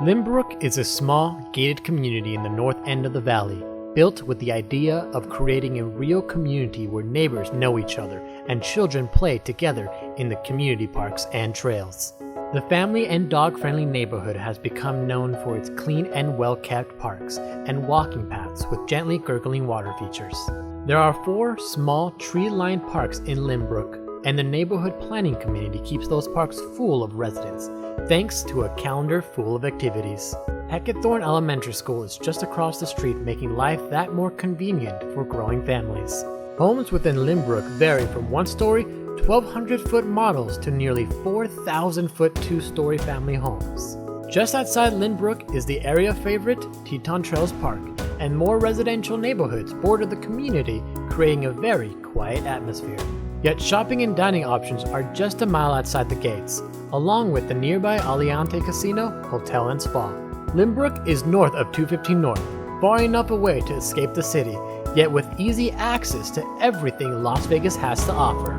Lynbrook is a small, gated community in the north end of the valley, built with the idea of creating a real community where neighbors know each other and children play together in the community parks and trails. The family and dog-friendly neighborhood has become known for its clean and well-kept parks and walking paths with gently gurgling water features. There are 4 small tree-lined parks in Lynbrook, and the neighborhood planning committee keeps those parks full of residents, thanks to a calendar full of activities. Heckethorn Elementary School is just across the street, making life that more convenient for growing families. Homes within Lynbrook vary from 1-story, 1,200-foot models to nearly 4,000-foot 2-story family homes. Just outside Lynbrook is the area favorite Teton Trails Park, and more residential neighborhoods border the community, creating a very quiet atmosphere. Yet shopping and dining options are just a mile outside the gates, along with the nearby Aliante Casino, Hotel and Spa. Lynbrook is north of 215 North, far enough away to escape the city, yet with easy access to everything Las Vegas has to offer.